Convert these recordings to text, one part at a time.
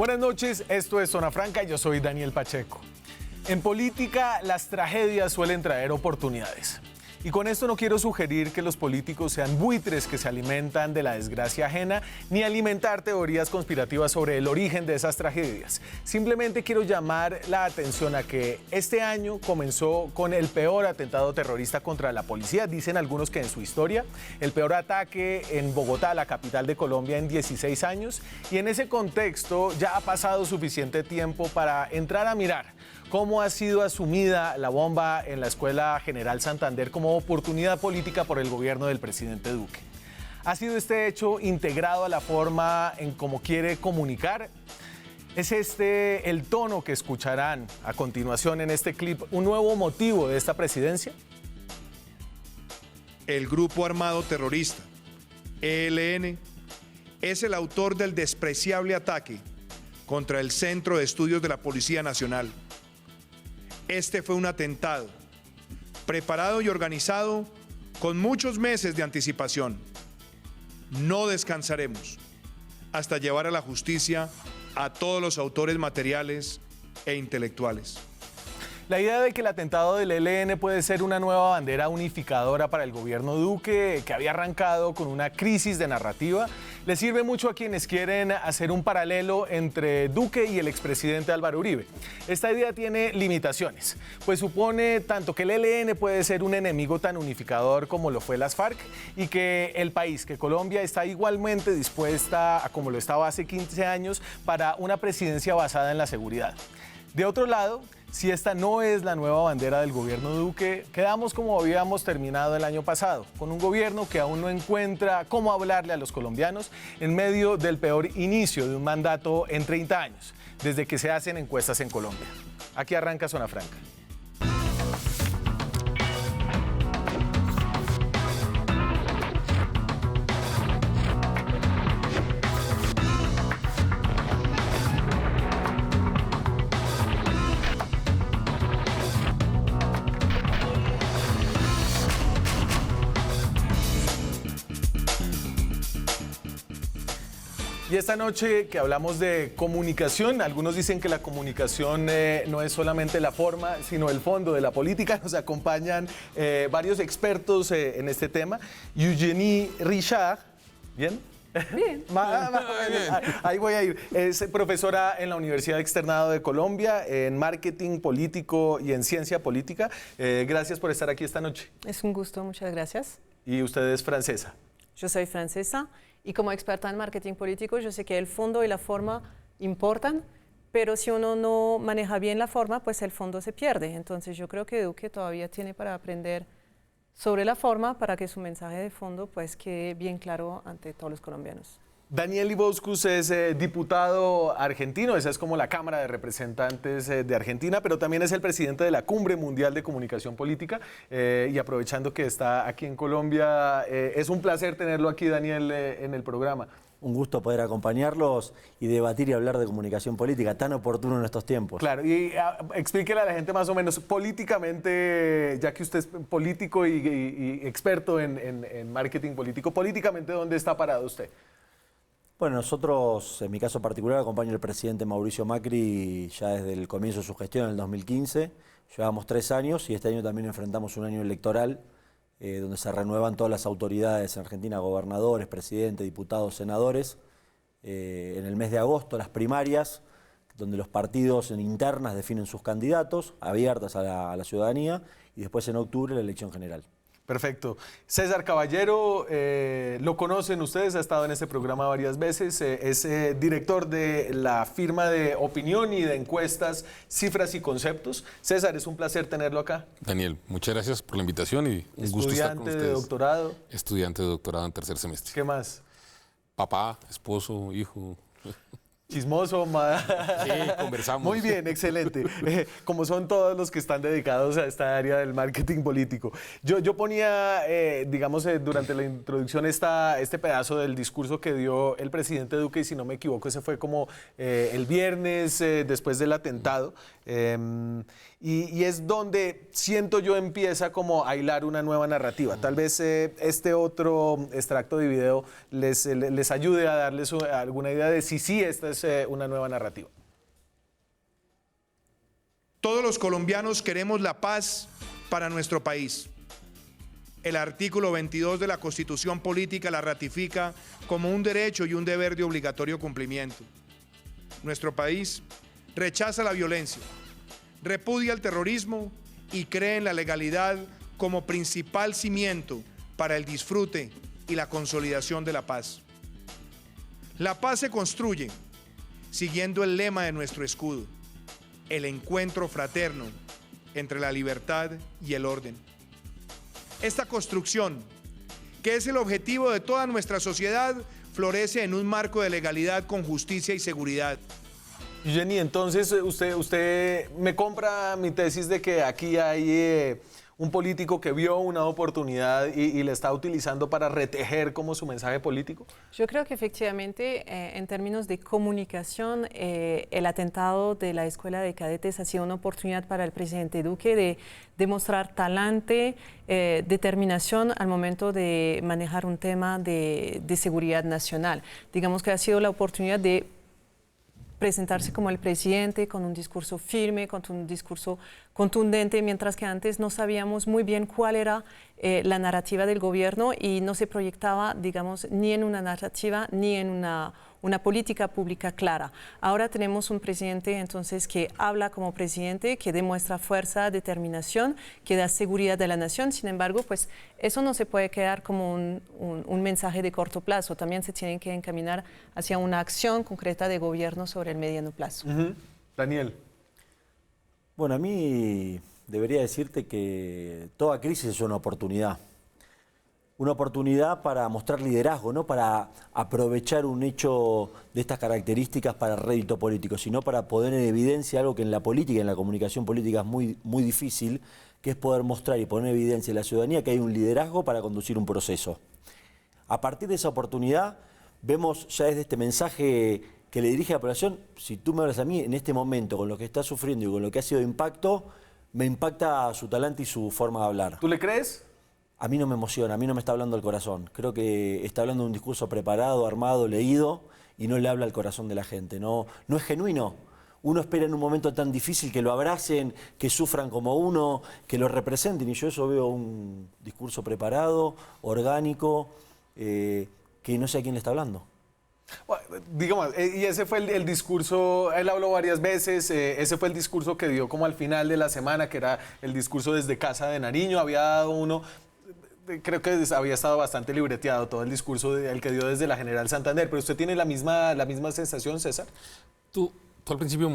Buenas noches, esto es Zona Franca y yo soy Daniel Pacheco. En política, las tragedias suelen traer oportunidades. Y con esto no quiero sugerir que los políticos sean buitres que se alimentan de la desgracia ajena, ni alimentar teorías conspirativas sobre el origen de esas tragedias. Simplemente quiero llamar la atención a que este año comenzó con el peor atentado terrorista contra la policía, dicen algunos que en su historia, el peor ataque en Bogotá, la capital de Colombia, en 16 años. Y en ese contexto ya ha pasado suficiente tiempo para entrar a mirar cómo ha sido asumida la bomba en la Escuela General Santander como oportunidad política por el gobierno del presidente Duque. ¿Ha sido este hecho integrado a la forma en cómo quiere comunicar? ¿Es este el tono que escucharán a continuación en este clip un nuevo motivo de esta presidencia? El grupo armado terrorista, ELN, es el autor del despreciable ataque contra el Centro de Estudios de la Policía Nacional. Este fue un atentado preparado y organizado con muchos meses de anticipación. No descansaremos hasta llevar a la justicia a todos los autores materiales e intelectuales. La idea de que el atentado del ELN puede ser una nueva bandera unificadora para el gobierno Duque, que había arrancado con una crisis de narrativa, le sirve mucho a quienes quieren hacer un paralelo entre Duque y el expresidente Álvaro Uribe. Esta idea tiene limitaciones, pues supone tanto que el ELN puede ser un enemigo tan unificador como lo fue las FARC y que el país, que Colombia, está igualmente dispuesta, a como lo estaba hace 15 años, para una presidencia basada en la seguridad. De otro lado, si esta no es la nueva bandera del gobierno Duque, quedamos como habíamos terminado el año pasado, con un gobierno que aún no encuentra cómo hablarle a los colombianos en medio del peor inicio de un mandato en 30 años, desde que se hacen encuestas en Colombia. Aquí arranca Zona Franca. Y esta noche que hablamos de comunicación, algunos dicen que la comunicación no es solamente la forma, sino el fondo de la política. Nos acompañan varios expertos en este tema. Eugénie Richard, ¿bien? Bien. Ahí voy a ir. Es profesora en la Universidad Externado de Colombia en marketing político y en ciencia política. Gracias por estar aquí esta noche. Es un gusto, muchas gracias. Y usted es francesa. Yo soy francesa y como experta en marketing político yo sé que el fondo y la forma importan, pero si uno no maneja bien la forma, pues el fondo se pierde. Entonces yo creo que Duque todavía tiene para aprender sobre la forma para que su mensaje de fondo pues quede bien claro ante todos los colombianos. Daniel Iboscus es diputado argentino, esa es como la Cámara de Representantes de Argentina, pero también es el presidente de la Cumbre Mundial de Comunicación Política. Y aprovechando que está aquí en Colombia, es un placer tenerlo aquí, Daniel, en el programa. Un gusto poder acompañarlos y debatir y hablar de comunicación política, tan oportuno en estos tiempos. Claro, y explíquele a la gente más o menos, políticamente, ya que usted es político y experto en marketing político, políticamente, ¿dónde está parado usted? Bueno, nosotros, en mi caso particular, acompaño al presidente Mauricio Macri ya desde el comienzo de su gestión, en el 2015. Llevamos 3 años y este año también enfrentamos un año electoral donde se renuevan todas las autoridades en Argentina, gobernadores, presidentes, diputados, senadores. En el mes de agosto, las primarias, donde los partidos en internas definen sus candidatos, abiertas a la ciudadanía, y después en octubre la elección general. Perfecto. César Caballero, lo conocen ustedes, ha estado en este programa varias veces, es director de la firma de opinión y de encuestas Cifras y Conceptos. César, es un placer tenerlo acá. Daniel, muchas gracias por la invitación y un gusto estar con ustedes. Estudiante de doctorado. Estudiante de doctorado en 3er semestre. ¿Qué más? Papá, esposo, hijo. Chismoso, Sí, conversamos. Muy bien, excelente. Como son todos los que están dedicados a esta área del marketing político. Yo ponía, digamos, durante la introducción este pedazo del discurso que dio el presidente Duque, y si no me equivoco, ese fue como el viernes después del atentado. Y es donde siento yo empieza como a hilar una nueva narrativa. Tal vez este otro extracto de video les ayude a darles alguna idea de si sí, esta es es una nueva narrativa. Todos los colombianos queremos la paz para nuestro país. El artículo 22 de la Constitución Política la ratifica como un derecho y un deber de obligatorio cumplimiento. Nuestro país rechaza la violencia, repudia el terrorismo y cree en la legalidad como principal cimiento para el disfrute y la consolidación de la paz. La paz se construye siguiendo el lema de nuestro escudo, el encuentro fraterno entre la libertad y el orden. Esta construcción, que es el objetivo de toda nuestra sociedad, florece en un marco de legalidad con justicia y seguridad. Jenny, entonces usted me compra mi tesis de que aquí hay un político que vio una oportunidad y la está utilizando para retejer como su mensaje político. Yo creo que efectivamente en términos de comunicación el atentado de la Escuela de Cadetes ha sido una oportunidad para el presidente Duque de demostrar talante, determinación al momento de manejar un tema de seguridad nacional. Digamos que ha sido la oportunidad de presentarse como el presidente con un discurso firme, con un discurso contundente, mientras que antes no sabíamos muy bien cuál era la narrativa del gobierno y no se proyectaba, digamos, ni en una narrativa ni en una política pública clara. Ahora tenemos un presidente entonces que habla como presidente, que demuestra fuerza, determinación, que da seguridad de la nación. Sin embargo, pues eso no se puede quedar como un mensaje de corto plazo. También se tiene que encaminar hacia una acción concreta de gobierno sobre el mediano plazo. Daniel. Bueno, a mí debería decirte que toda crisis es una oportunidad. Una oportunidad para mostrar liderazgo, no para aprovechar un hecho de estas características para rédito político, sino para poner en evidencia algo que en la política, en la comunicación política es muy difícil, que es poder mostrar y poner en evidencia a la ciudadanía que hay un liderazgo para conducir un proceso. A partir de esa oportunidad, vemos ya desde este mensaje que le dirige a la población, si tú me hablas a mí en este momento, con lo que está sufriendo y con lo que ha sido impacto, me impacta su talante y su forma de hablar. ¿Tú le crees? A mí no me emociona, a mí no me está hablando el corazón. Creo que está hablando de un discurso preparado, armado, leído, y no le habla al corazón de la gente. No es genuino. Uno espera en un momento tan difícil que lo abracen, que sufran como uno, que lo representen. Y yo eso veo un discurso preparado, orgánico, que no sé a quién le está hablando. Bueno, digamos, y ese fue el discurso, él habló varias veces, ese fue el discurso que dio como al final de la semana, que era el discurso desde Casa de Nariño, había dado uno, creo que había estado bastante libreteado todo el discurso el que dio desde la General Santander, pero usted tiene la misma sensación, César. Tú al principio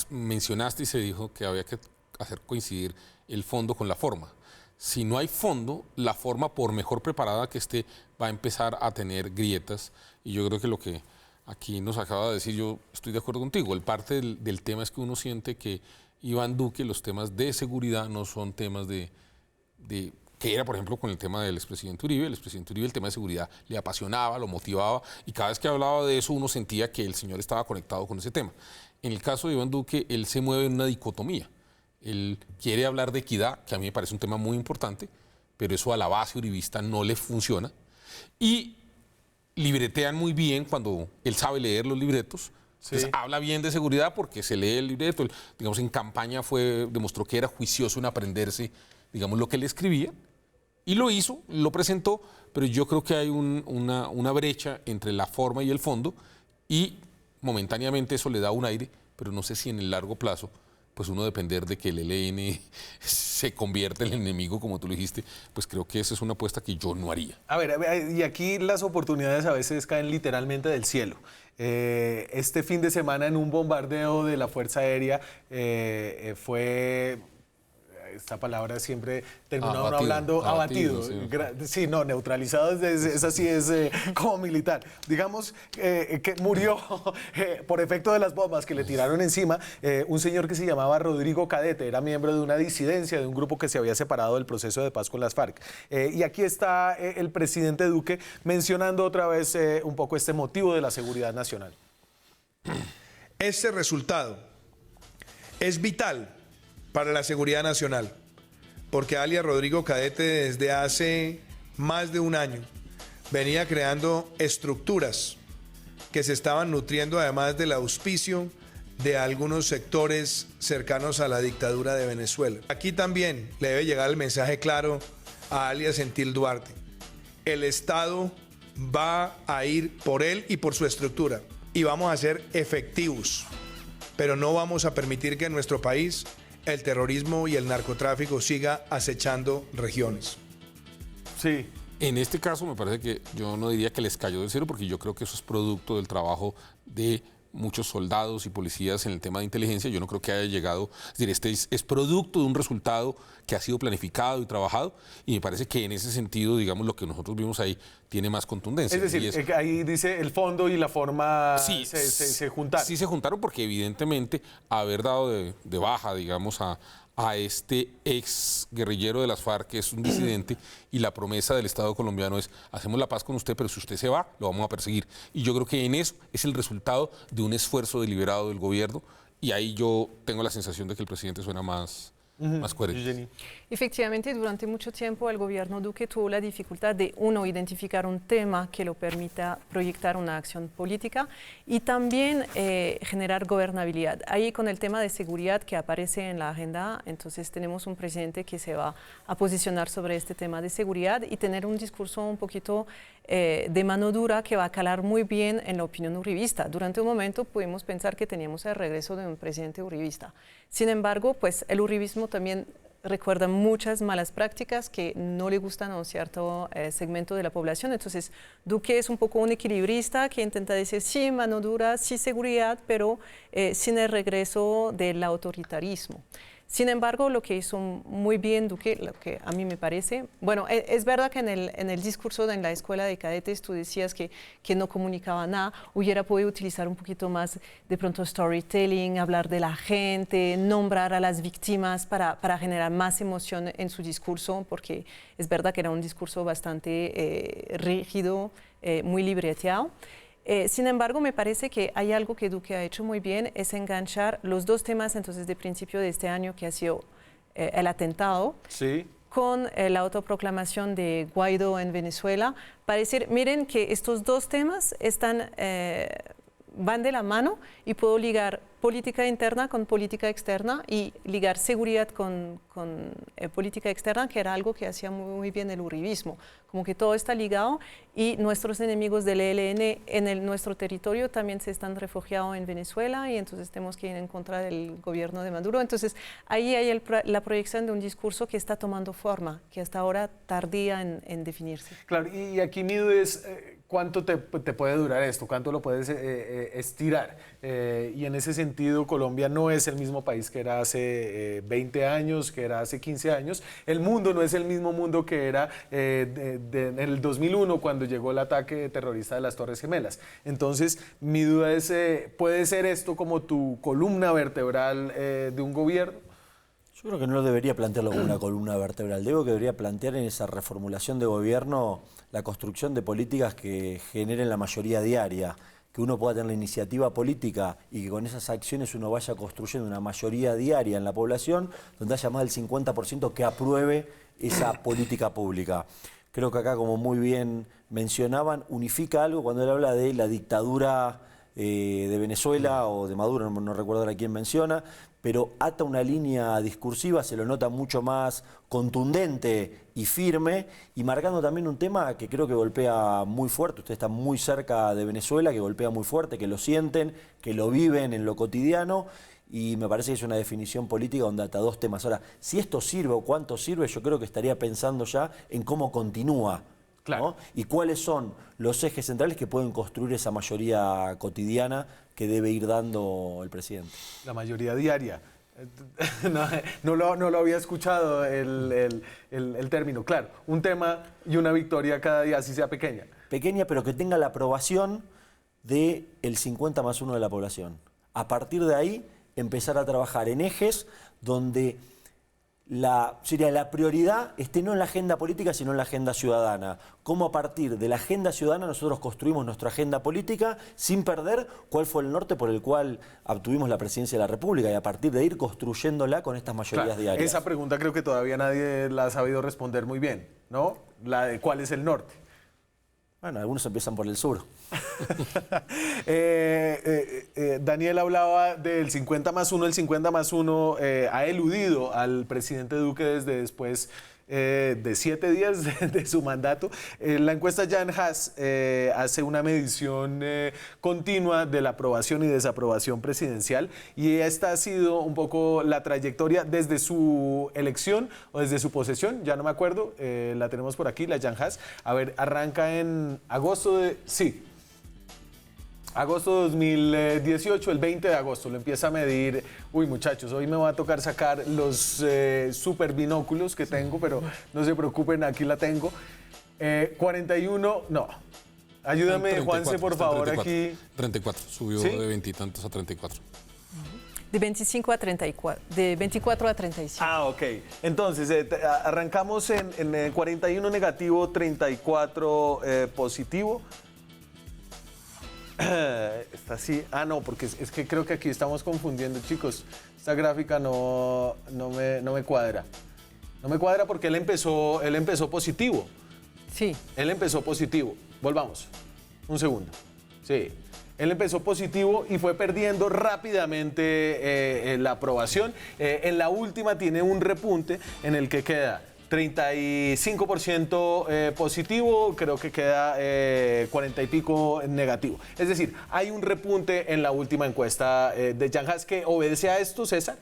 mencionaste y se dijo que había que hacer coincidir el fondo con la forma. Si no hay fondo, la forma, por mejor preparada que esté, va a empezar a tener grietas. Y yo creo que lo que aquí nos acaba de decir, yo estoy de acuerdo contigo. El parte del tema es que uno siente que Iván Duque, los temas de seguridad no son temas de que era, por ejemplo, con el tema del expresidente Uribe. El expresidente Uribe, el tema de seguridad le apasionaba, lo motivaba, y cada vez que hablaba de eso uno sentía que el señor estaba conectado con ese tema. En el caso de Iván Duque, él se mueve en una dicotomía. Él quiere hablar de equidad, que a mí me parece un tema muy importante, pero eso a la base uribista no le funciona. Y libretean muy bien cuando él sabe leer los libretos. Sí. Entonces, habla bien de seguridad porque se lee el libreto. Digamos, en campaña demostró que era juicioso en aprenderse, digamos, lo que él escribía. Y lo hizo, lo presentó, pero yo creo que hay una brecha entre la forma y el fondo, y momentáneamente eso le da un aire, pero no sé si en el largo plazo pues uno depender de que el ELN se convierta en el enemigo, como tú lo dijiste, pues creo que esa es una apuesta que yo no haría. A ver, y aquí las oportunidades a veces caen literalmente del cielo. Este fin de semana en un bombardeo de la Fuerza Aérea fue... Esta palabra siempre termina uno hablando abatido. Sí, no, neutralizado es así, es como militar. Digamos que murió por efecto de las bombas que le tiraron encima un señor que se llamaba Rodrigo Cadete, era miembro de una disidencia, de un grupo que se había separado del proceso de paz con las FARC. Y aquí está el presidente Duque mencionando otra vez un poco este motivo de la seguridad nacional. Este resultado es vital para la seguridad nacional, porque alias Rodrigo Cadete desde hace más de un año venía creando estructuras que se estaban nutriendo además del auspicio de algunos sectores cercanos a la dictadura de Venezuela. Aquí también le debe llegar el mensaje claro a alias Gentil Duarte. El Estado va a ir por él y por su estructura y vamos a ser efectivos, pero no vamos a permitir que en nuestro país el terrorismo y el narcotráfico siga acechando regiones. Sí. En este caso me parece que yo no diría que les cayó del cielo, porque yo creo que eso es producto del trabajo de muchos soldados y policías en el tema de inteligencia. Yo no creo que haya llegado, es decir, este es producto de un resultado que ha sido planificado y trabajado, y me parece que en ese sentido, digamos, lo que nosotros vimos ahí tiene más contundencia. Es decir, ahí dice el fondo y la forma sí, se juntaron. Sí se juntaron porque evidentemente haber dado de baja, digamos, a este ex guerrillero de las FARC, que es un disidente, y la promesa del Estado colombiano es: hacemos la paz con usted, pero si usted se va, lo vamos a perseguir. Y yo creo que en eso es el resultado de un esfuerzo deliberado del gobierno, y ahí yo tengo la sensación de que el presidente suena más coherente. Efectivamente, durante mucho tiempo el gobierno Duque tuvo la dificultad de, uno, identificar un tema que lo permita proyectar una acción política y también generar gobernabilidad. Ahí, con el tema de seguridad que aparece en la agenda, entonces tenemos un presidente que se va a posicionar sobre este tema de seguridad y tener un discurso un poquito de mano dura que va a calar muy bien en la opinión uribista. Durante un momento pudimos pensar que teníamos el regreso de un presidente uribista. Sin embargo, pues el uribismo también recuerda muchas malas prácticas que no le gustan a un cierto segmento de la población. Entonces, Duque es un poco un equilibrista que intenta decir sí mano dura, sí seguridad, pero sin el regreso del autoritarismo. Sin embargo, lo que hizo muy bien Duque, lo que a mí me parece, bueno, es verdad que en el discurso en la escuela de cadetes tú decías que no comunicaba nada, hubiera podido utilizar un poquito más de pronto storytelling, hablar de la gente, nombrar a las víctimas para generar más emoción en su discurso, porque es verdad que era un discurso bastante rígido, muy libreteado. Sin embargo, me parece que hay algo que Duque ha hecho muy bien, es enganchar los dos temas entonces de principio de este año, que ha sido el atentado, con la autoproclamación de Guaidó en Venezuela, para decir, miren que estos dos temas van de la mano y puedo ligar política interna con política externa y ligar seguridad con política externa, que era algo que hacía muy bien el uribismo. Como que todo está ligado y nuestros enemigos del ELN en nuestro territorio también se están refugiados en Venezuela y entonces tenemos que ir en contra del gobierno de Maduro. Entonces ahí hay la proyección de un discurso que está tomando forma, que hasta ahora tardía en definirse. Claro, y aquí mi duda es cuánto te puede durar esto, cuánto lo puedes estirar. Y en ese sentido, Colombia no es el mismo país que era hace 20 años, que era hace 15 años. El mundo no es el mismo mundo que era en el 2001, cuando llegó el ataque terrorista de las Torres Gemelas. Entonces, mi duda es, ¿puede ser esto como tu columna vertebral de un gobierno? Yo creo que no debería plantearlo como una columna vertebral. Digo que debería plantear en esa reformulación de gobierno la construcción de políticas que generen la mayoría diaria, que uno pueda tener la iniciativa política y que con esas acciones uno vaya construyendo una mayoría diaria en la población, donde haya más del 50% que apruebe esa política pública. Creo que acá, como muy bien mencionaban, unifica algo cuando él habla de la dictadura de Venezuela o de Maduro, no recuerdo a quién menciona, pero ata una línea discursiva, se lo nota mucho más contundente y firme, y marcando también un tema que creo que golpea muy fuerte. Usted está muy cerca de Venezuela, que golpea muy fuerte, que lo sienten, que lo viven en lo cotidiano, y me parece que es una definición política donde ata dos temas. Ahora, si esto sirve o cuánto sirve, yo creo que estaría pensando ya en cómo continúa. Claro. ¿No? Y cuáles son los ejes centrales que pueden construir esa mayoría cotidiana que debe ir dando el presidente. La mayoría diaria. No lo había escuchado el término. Claro, un tema y una victoria cada día, así sea pequeña. Pequeña, pero que tenga la aprobación del 50+1 de la población. A partir de ahí, empezar a trabajar en ejes donde la prioridad esté no en la agenda política, sino en la agenda ciudadana. Cómo a partir de la agenda ciudadana nosotros construimos nuestra agenda política sin perder cuál fue el norte por el cual obtuvimos la presidencia de la República, y a partir de ir construyéndola con estas mayorías diarias. Esa pregunta creo que todavía nadie la ha sabido responder muy bien, ¿no? La de cuál es el norte. Bueno, algunos empiezan por el sur. Daniel hablaba del 50+1. El 50+1 ha eludido al presidente Duque desde después de 7 días de su mandato. La encuesta Jan Haas hace una medición continua de la aprobación y desaprobación presidencial, y esta ha sido un poco la trayectoria desde su elección o desde su posesión, ya no me acuerdo, la tenemos por aquí, la Jan Haas. A ver, arranca en agosto de... Sí. Agosto de 2018, el 20 de agosto, lo empieza a medir. Uy, muchachos, hoy me va a tocar sacar los super binóculos que tengo, pero no se preocupen, aquí la tengo. 41, no. Ayúdame, 34, Juanse, por favor, 34, aquí. 34, subió, ¿sí?, de 20 y tantos a 34. De 25 a 34, de 24 a 35. Ah, ok. Entonces, arrancamos en 41 negativo, 34 positivo. Está así. Ah, no, porque es que creo que aquí estamos confundiendo, chicos. Esta gráfica no me cuadra. No me cuadra porque él empezó positivo. Sí. Él empezó positivo. Volvamos. Un segundo. Sí. Él empezó positivo y fue perdiendo rápidamente la aprobación. En la última tiene un repunte en el que queda 35% positivo, creo que queda 40 y pico negativo. Es decir, hay un repunte en la última encuesta de Jan Haas que obedece a esto, César.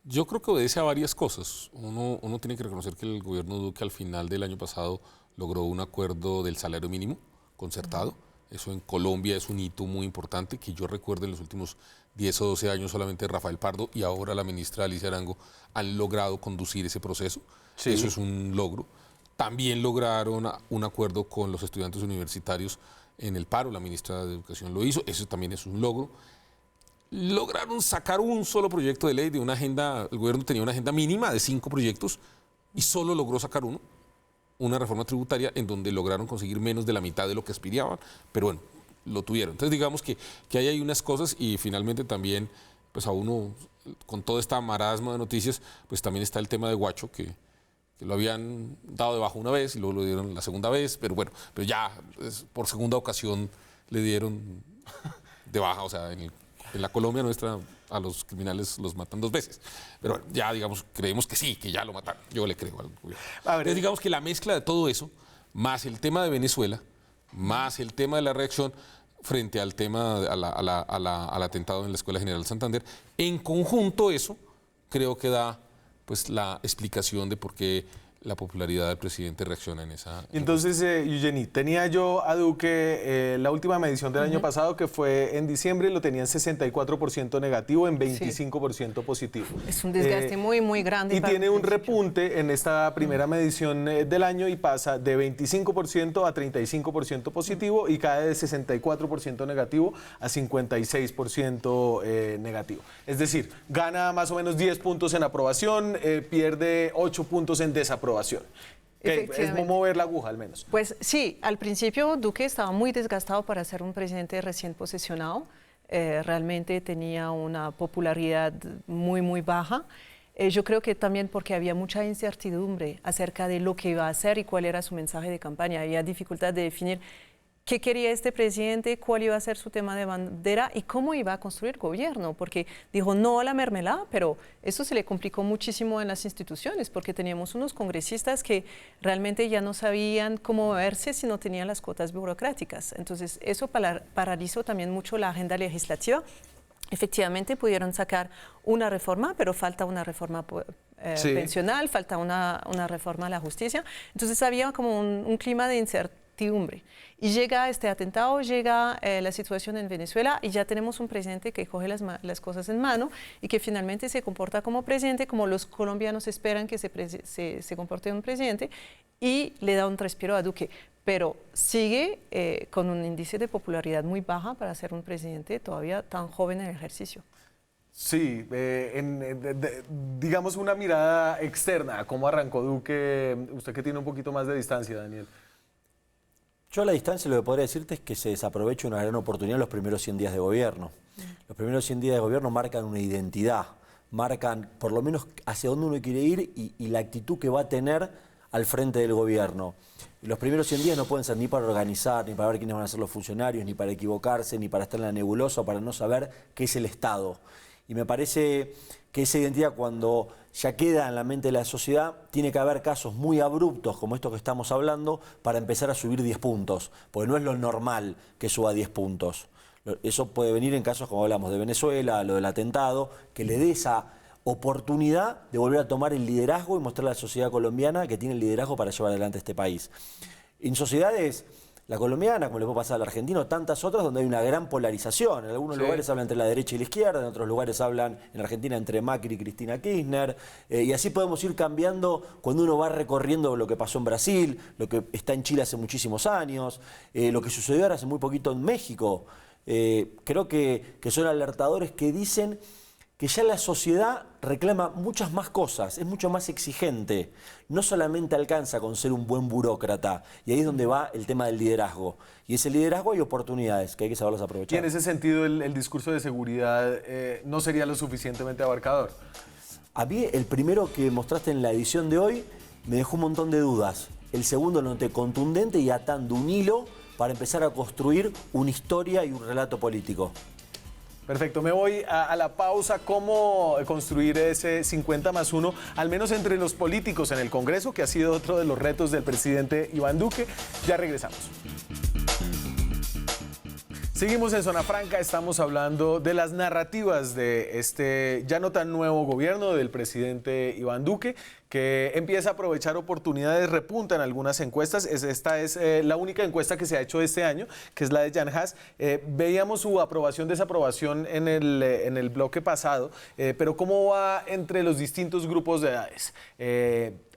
Yo creo que obedece a varias cosas. Uno tiene que reconocer que el gobierno Duque al final del año pasado logró un acuerdo del salario mínimo concertado. Eso en Colombia es un hito muy importante que yo recuerdo en los últimos 10 o 12 años solamente Rafael Pardo y ahora la ministra Alicia Arango han logrado conducir ese proceso. Sí. Eso es un logro. También lograron un acuerdo con los estudiantes universitarios en el paro, la ministra de Educación lo hizo, eso también es un logro. Lograron sacar un solo proyecto de ley de una agenda, el gobierno tenía una agenda mínima de 5 proyectos y solo logró sacar uno, una reforma tributaria en donde lograron conseguir menos de la mitad de lo que aspiraban, pero bueno, lo tuvieron. Entonces digamos que ahí hay unas cosas y finalmente también, pues a uno, con toda esta marasma de noticias, pues también está el tema de Guacho, que lo habían dado de baja una vez y luego lo dieron la segunda vez, pero bueno, pero ya por segunda ocasión le dieron de baja, o sea, en la Colombia nuestra a los criminales los matan 2 veces. Pero bueno, ya digamos, creemos que sí, que ya lo mataron. Yo le creo al gobierno. Entonces digamos que la mezcla de todo eso, más el tema de Venezuela, más el tema de la reacción frente al tema, al atentado en la Escuela General Santander, en conjunto eso creo que da pues la explicación de por qué la popularidad del presidente reacciona en esa... Entonces, Eugenie, tenía yo a Duque la última medición del año pasado, que fue en diciembre, lo tenía en 64% negativo, en 25% positivo. Es un desgaste muy, muy grande. Y tiene un repunte en esta primera medición del año y pasa de 25% a 35% positivo y cae de 64% negativo a 56% negativo. Es decir, gana más o menos 10 puntos en aprobación, pierde 8 puntos en desaprobación. Es como mover la aguja, al menos. Pues sí, al principio Duque estaba muy desgastado para ser un presidente recién posesionado. Realmente tenía una popularidad muy, muy baja. Yo creo que también porque había mucha incertidumbre acerca de lo que iba a hacer y cuál era su mensaje de campaña. Había dificultad de definir qué quería este presidente, cuál iba a ser su tema de bandera y cómo iba a construir gobierno, porque dijo no a la mermelada, pero eso se le complicó muchísimo en las instituciones, porque teníamos unos congresistas que realmente ya no sabían cómo moverse si no tenían las cuotas burocráticas. Entonces eso paralizó también mucho la agenda legislativa. Efectivamente pudieron sacar una reforma, pero falta una reforma pensional, falta una reforma a la justicia. Entonces había como un clima de incertidumbre. Y llega este atentado, llega la situación en Venezuela y ya tenemos un presidente que coge las cosas en mano y que finalmente se comporta como presidente, como los colombianos esperan que se comporte un presidente, y le da un respiro a Duque. Pero sigue con un índice de popularidad muy baja para ser un presidente todavía tan joven en ejercicio. Sí, digamos una mirada externa, ¿cómo arrancó Duque? Usted que tiene un poquito más de distancia, Daniel. Yo a la distancia lo que podría decirte es que se desaprovecha una gran oportunidad los primeros 100 días de gobierno. Los primeros 100 días de gobierno marcan una identidad, marcan por lo menos hacia dónde uno quiere ir y la actitud que va a tener al frente del gobierno. Y los primeros 100 días no pueden ser ni para organizar, ni para ver quiénes van a ser los funcionarios, ni para equivocarse, ni para estar en la nebulosa, o para no saber qué es el Estado. Y me parece que esa identidad, cuando ya queda en la mente de la sociedad, tiene que haber casos muy abruptos, como estos que estamos hablando, para empezar a subir 10 puntos, porque no es lo normal que suba 10 puntos. Eso puede venir en casos como hablamos de Venezuela, lo del atentado, que le dé esa oportunidad de volver a tomar el liderazgo y mostrar a la sociedad colombiana que tiene el liderazgo para llevar adelante este país. En sociedades, la colombiana, como le puede pasar a la argentina, o tantas otras donde hay una gran polarización. En algunos lugares hablan entre la derecha y la izquierda, en otros lugares hablan, en Argentina, entre Macri y Cristina Kirchner. Y así podemos ir cambiando cuando uno va recorriendo lo que pasó en Brasil, lo que está en Chile hace muchísimos años, lo que sucedió ahora hace muy poquito en México. Creo que son alertadores que dicen que ya la sociedad reclama muchas más cosas, es mucho más exigente. No solamente alcanza con ser un buen burócrata, y ahí es donde va el tema del liderazgo. Y ese liderazgo hay oportunidades que hay que saberlas aprovechar. Y en ese sentido el discurso de seguridad no sería lo suficientemente abarcador. A mí el primero que mostraste en la edición de hoy me dejó un montón de dudas. El segundo lo noté contundente y atando un hilo para empezar a construir una historia y un relato político. Perfecto, me voy a la pausa. ¿Cómo construir ese 50+1, al menos entre los políticos en el Congreso, que ha sido otro de los retos del presidente Iván Duque? Ya regresamos. Seguimos en Zona Franca, estamos hablando de las narrativas de este ya no tan nuevo gobierno del presidente Iván Duque, que empieza a aprovechar oportunidades, repunta en algunas encuestas. Esta es la única encuesta que se ha hecho este año, que es la de Jan Haas. Veíamos su aprobación, desaprobación en el bloque pasado, pero ¿cómo va entre los distintos grupos de edades?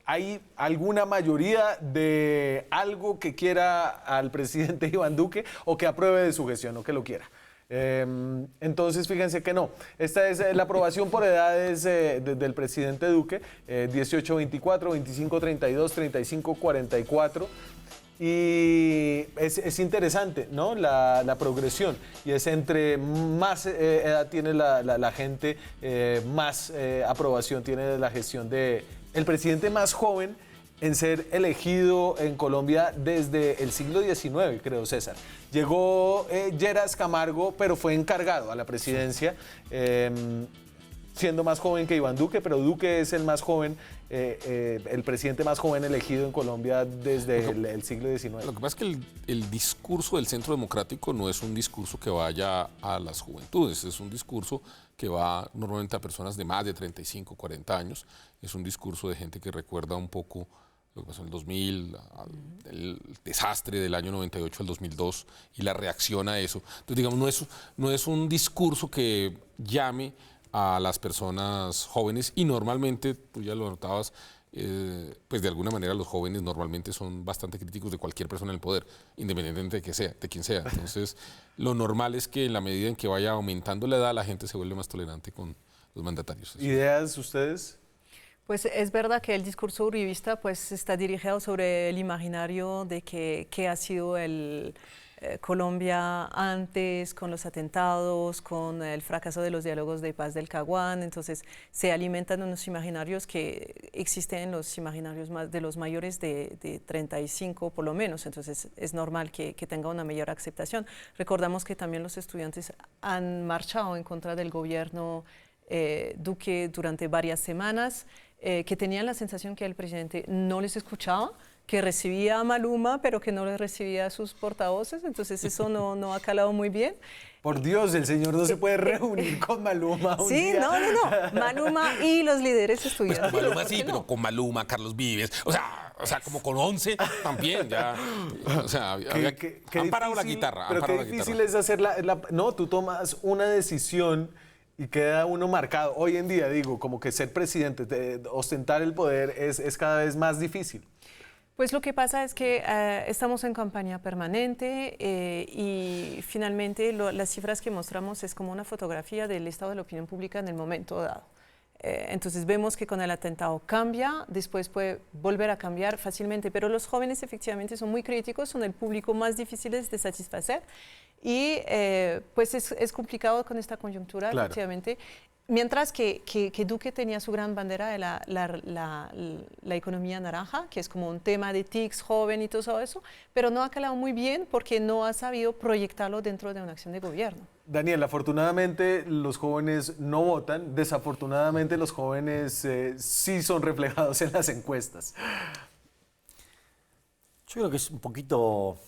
¿Hay alguna mayoría de algo que quiera al presidente Iván Duque o que apruebe de su gestión o que lo quiera? Entonces, fíjense que no. Esta es la aprobación por edades del presidente Duque, 18-24, 25-32, 35-44. Y es interesante, ¿no? La progresión. Y es entre más edad tiene la gente, más aprobación tiene de la gestión de el presidente más joven en ser elegido en Colombia desde el siglo XIX, creo, César. Llegó Lleras Camargo, pero fue encargado a la presidencia, siendo más joven que Iván Duque, pero Duque es el más joven, el presidente más joven elegido en Colombia desde el siglo XIX. Lo que pasa es que el discurso del Centro Democrático no es un discurso que vaya a las juventudes, es un discurso que va normalmente a personas de más de 35, 40 años. Es un discurso de gente que recuerda un poco lo que pasó en el 2000, el desastre del año 98 al 2002 y la reacción a eso. Entonces, digamos, no es un discurso que llame a las personas jóvenes y normalmente, tú ya lo notabas, pues de alguna manera los jóvenes normalmente son bastante críticos de cualquier persona en el poder, independientemente de que sea, de quién sea. Entonces, lo normal es que en la medida en que vaya aumentando la edad, la gente se vuelve más tolerante con los mandatarios. ¿Ideas ustedes? Pues es verdad que el discurso uribista pues está dirigido sobre el imaginario de qué ha sido Colombia antes, con los atentados, con el fracaso de los diálogos de paz del Caguán. Entonces se alimentan unos imaginarios que existen en los imaginarios de los mayores de 35 por lo menos. Entonces es normal que tenga una mayor aceptación. Recordamos que también los estudiantes han marchado en contra del gobierno Duque durante varias semanas, que tenían la sensación que el presidente no les escuchaba, que recibía a Maluma, pero que no le recibía a sus portavoces. Entonces eso no ha calado muy bien. Por Dios, el señor no se puede reunir con Maluma un sí, día. No. Maluma y los líderes estudiantes. Pues con Maluma sí, pero con Maluma, Carlos Vives, o sea, como con 11 también, ya. O sea, han parado la guitarra. Pero qué difícil es hacer no, tú tomas una decisión y queda uno marcado. Hoy en día, digo, como que ser presidente, ostentar el poder es cada vez más difícil. Pues lo que pasa es que estamos en campaña permanente y finalmente las cifras que mostramos es como una fotografía del estado de la opinión pública en el momento dado. Entonces vemos que con el atentado cambia, después puede volver a cambiar fácilmente, pero los jóvenes efectivamente son muy críticos, son el público más difícil de satisfacer y pues es complicado con esta coyuntura, claro. Efectivamente. Mientras que Duque tenía su gran bandera de la economía naranja, que es como un tema de TICs, joven y todo eso, pero no ha calado muy bien porque no ha sabido proyectarlo dentro de una acción de gobierno. Daniel, afortunadamente los jóvenes no votan, desafortunadamente los jóvenes sí son reflejados en las encuestas. Yo creo que es un poquito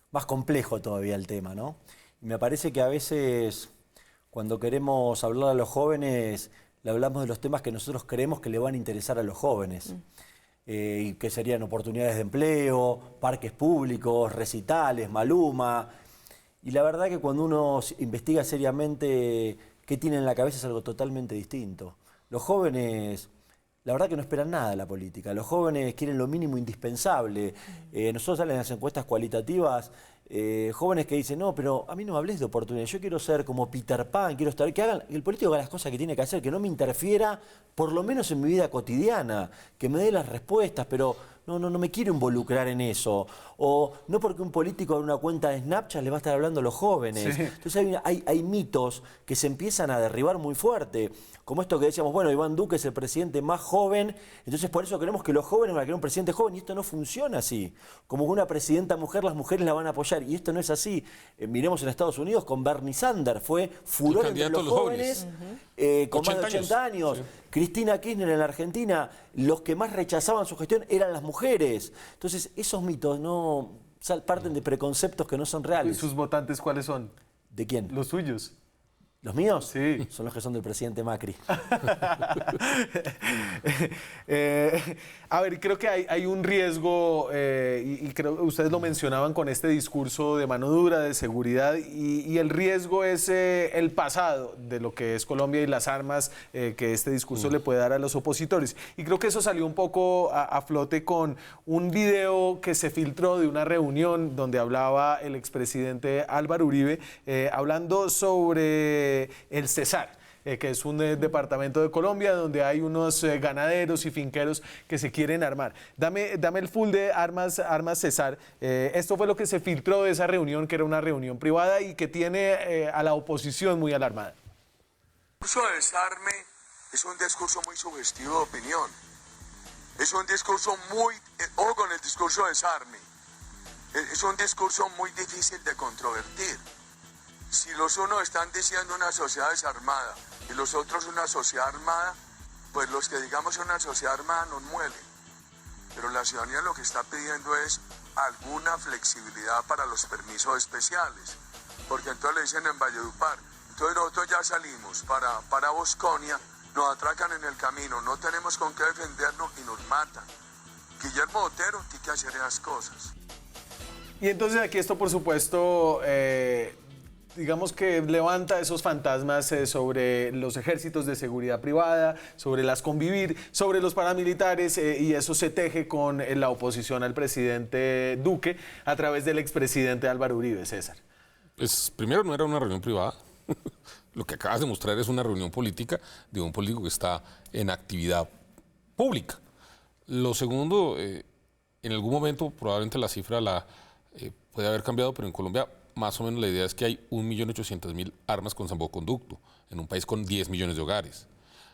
más complejo todavía el tema, ¿no? Y me parece que a veces cuando queremos hablar a los jóvenes, le hablamos de los temas que nosotros creemos que le van a interesar a los jóvenes. Y que serían oportunidades de empleo, parques públicos, recitales, Maluma. Y la verdad que cuando uno investiga seriamente qué tienen en la cabeza es algo totalmente distinto. Los jóvenes, la verdad que no esperan nada de la política. Los jóvenes quieren lo mínimo indispensable. Nosotros salen en las encuestas cualitativas jóvenes que dicen, no, pero a mí no me hables de oportunidades, yo quiero ser como Peter Pan, quiero estar, que el político haga las cosas que tiene que hacer, que no me interfiera, por lo menos en mi vida cotidiana, que me dé las respuestas, pero no me quiero involucrar en eso. O no porque un político abra una cuenta de Snapchat le va a estar hablando a los jóvenes. Sí. Entonces hay mitos que se empiezan a derribar muy fuerte, como esto que decíamos, bueno, Iván Duque es el presidente más joven, entonces por eso queremos que los jóvenes van a querer un presidente joven, y esto no funciona así. Como una presidenta mujer, las mujeres la van a apoyar, y esto no es así. Miremos en Estados Unidos con Bernie Sanders, fue furor entre los jóvenes, con más de 80 años. Sí. Cristina Kirchner en la Argentina, los que más rechazaban su gestión eran las mujeres. Entonces, esos mitos no parten de preconceptos que no son reales. ¿Y sus votantes cuáles son? ¿De quién? Los suyos. ¿Los míos? Sí. Son los que son del presidente Macri. A ver, creo que hay un riesgo, y creo que ustedes lo mencionaban con este discurso de mano dura, de seguridad, y el riesgo es el pasado de lo que es Colombia y las armas que este discurso le puede dar a los opositores. Y creo que eso salió un poco a flote con un video que se filtró de una reunión donde hablaba el expresidente Álvaro Uribe, hablando sobre el Cesar, que es un departamento de Colombia donde hay unos ganaderos y finqueros que se quieren armar. Dame el full de armas Cesar. Esto fue lo que se filtró de esa reunión, que era una reunión privada y que tiene a la oposición muy alarmada. El discurso de desarme es un discurso muy sugestivo de opinión. Es un discurso muy... Ojo con el discurso de desarme. Es un discurso muy difícil de controvertir. Si los unos están diciendo una sociedad desarmada y los otros una sociedad armada, pues los que digamos una sociedad armada nos muelen. Pero la ciudadanía lo que está pidiendo es alguna flexibilidad para los permisos especiales. Porque entonces le dicen en Valledupar, entonces nosotros ya salimos para Bosconia, nos atracan en el camino, no tenemos con qué defendernos y nos matan. Guillermo Botero tiene que hacer esas cosas. Y entonces aquí esto, por supuesto, digamos que levanta esos fantasmas sobre los ejércitos de seguridad privada, sobre las convivir, sobre los paramilitares, y eso se teje con la oposición al presidente Duque a través del expresidente Álvaro Uribe. César. Pues primero no era una reunión privada. Lo que acabas de mostrar es una reunión política de un político que está en actividad pública. Lo segundo, en algún momento probablemente la cifra puede haber cambiado, pero en Colombia más o menos la idea es que hay 1.800.000 armas con salvoconducto en un país con 10 millones de hogares.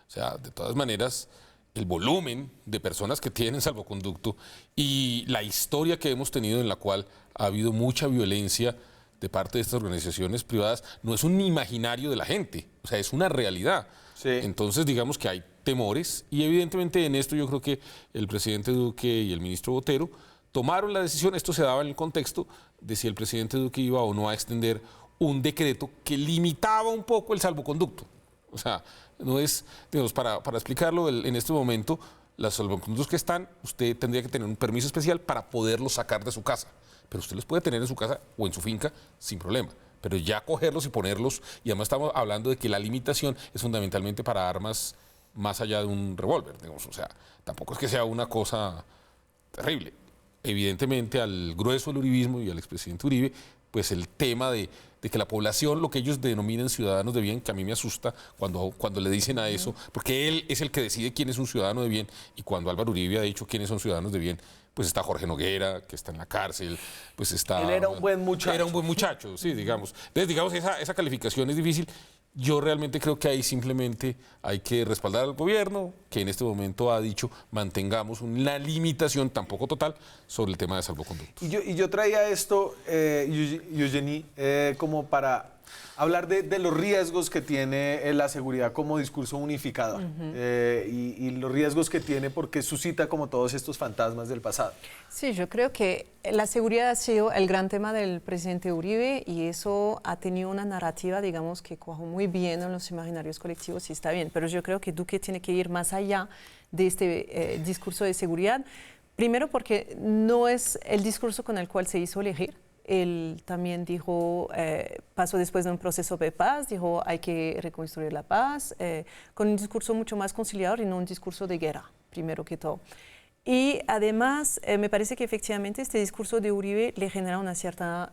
O sea, de todas maneras, el volumen de personas que tienen salvoconducto y la historia que hemos tenido en la cual ha habido mucha violencia de parte de estas organizaciones privadas no es un imaginario de la gente, o sea, es una realidad. Sí. Entonces, digamos que hay temores y evidentemente en esto yo creo que el presidente Duque y el ministro Botero tomaron la decisión, esto se daba en el contexto de si el presidente Duque iba o no a extender un decreto que limitaba un poco el salvoconducto. O sea, no es, digamos, para explicarlo en este momento, los salvoconductos que están, usted tendría que tener un permiso especial para poderlos sacar de su casa. Pero usted los puede tener en su casa o en su finca sin problema. Pero ya cogerlos y ponerlos, y además estamos hablando de que la limitación es fundamentalmente para armas más allá de un revólver, digamos. O sea, tampoco es que sea una cosa terrible. Evidentemente al grueso del uribismo y al expresidente Uribe, pues el tema de que la población, lo que ellos denominan ciudadanos de bien, que a mí me asusta cuando le dicen a eso, porque él es el que decide quién es un ciudadano de bien, y cuando Álvaro Uribe ha dicho quiénes son ciudadanos de bien, pues está Jorge Noguera, que está en la cárcel, pues está... Él era un buen muchacho. Era un buen muchacho, sí, digamos. Entonces, digamos, esa calificación es difícil, Yo realmente creo que ahí simplemente hay que respaldar al gobierno, que en este momento ha dicho mantengamos una limitación, tampoco total, sobre el tema de salvoconducto. Y yo traía esto, Eugenie, como para hablar de los riesgos que tiene la seguridad como discurso unificador y los riesgos que tiene porque suscita como todos estos fantasmas del pasado. Sí, yo creo que la seguridad ha sido el gran tema del presidente Uribe y eso ha tenido una narrativa, digamos, que cuajó muy bien en los imaginarios colectivos y está bien, pero yo creo que Duque tiene que ir más allá de este discurso de seguridad, primero porque no es el discurso con el cual se hizo elegir. Él también dijo, pasó después de un proceso de paz, dijo hay que reconstruir la paz, con un discurso mucho más conciliador y no un discurso de guerra, primero que todo. Y además, me parece que efectivamente este discurso de Uribe le genera una cierta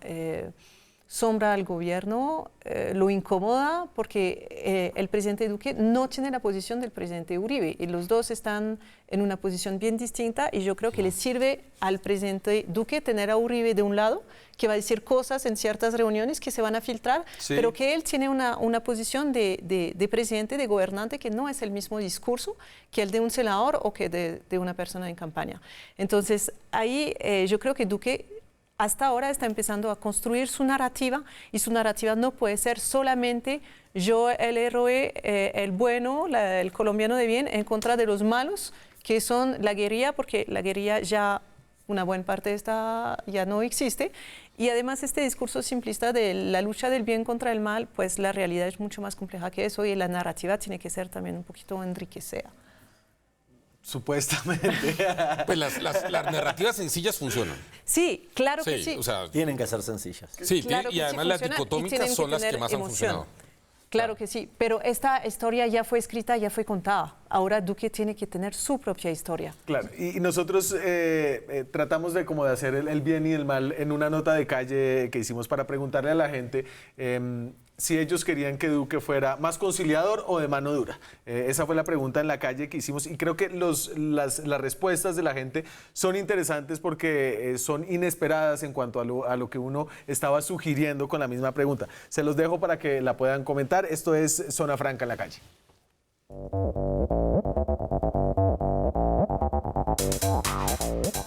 sombra al gobierno, lo incomoda porque el presidente Duque no tiene la posición del presidente Uribe y los dos están en una posición bien distinta y yo creo que le sirve al presidente Duque tener a Uribe de un lado, que va a decir cosas en ciertas reuniones que se van a filtrar, sí, pero que él tiene una posición de presidente, de gobernante, que no es el mismo discurso que el de un senador o que de una persona en campaña. Entonces, ahí yo creo que Duque hasta ahora está empezando a construir su narrativa y su narrativa no puede ser solamente yo el héroe, el bueno, el colombiano de bien en contra de los malos que son la guerrilla, porque la guerrilla ya una buena parte de esta ya no existe y además este discurso simplista de la lucha del bien contra el mal, pues la realidad es mucho más compleja que eso y la narrativa tiene que ser también un poquito enriquecida. Supuestamente. Pues las narrativas sencillas funcionan. Sí, claro que sí. O sea, Tienen que ser sencillas. sí, Claro y que además sí las funcionan y dicotómicas tienen son que las que tener más han emoción. funcionado. Claro que sí, pero esta historia ya fue escrita, ya fue contada. Ahora Duque tiene que tener su propia historia. Claro, y nosotros tratamos de como de hacer el bien y el mal en una nota de calle que hicimos para preguntarle a la gente si ellos querían que Duque fuera más conciliador o de mano dura. Esa fue la pregunta en la calle que hicimos y creo que las respuestas de la gente son interesantes porque son inesperadas en cuanto a lo que uno estaba sugiriendo con la misma pregunta. Se los dejo para que la puedan comentar. Esto es Zona Franca en la calle.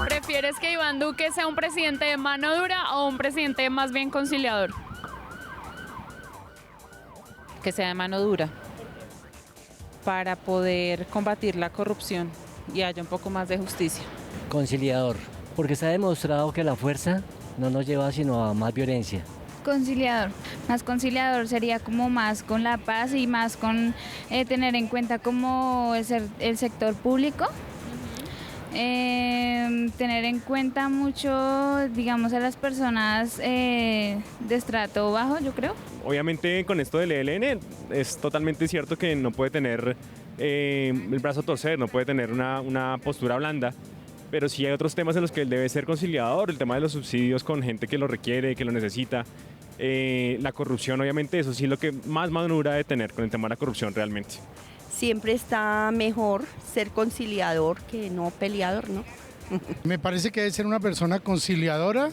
¿Prefieres que Iván Duque sea un presidente de mano dura o un presidente más bien conciliador? Que sea de mano dura para poder combatir la corrupción y haya un poco más de justicia. Conciliador, porque se ha demostrado que la fuerza no nos lleva sino a más violencia. Conciliador, más conciliador sería como más con la paz y más con tener en cuenta como el sector público. Tener en cuenta mucho, digamos, a las personas de estrato bajo, yo creo. Obviamente con esto del ELN es totalmente cierto que no puede tener el brazo a torcer, no puede tener una postura blanda, pero sí hay otros temas en los que él debe ser conciliador, el tema de los subsidios con gente que lo requiere, que lo necesita, la corrupción, obviamente eso sí es lo que más madura debe tener con el tema de la corrupción realmente. Siempre está mejor ser conciliador que no peleador, ¿no? Me parece que debe ser una persona conciliadora,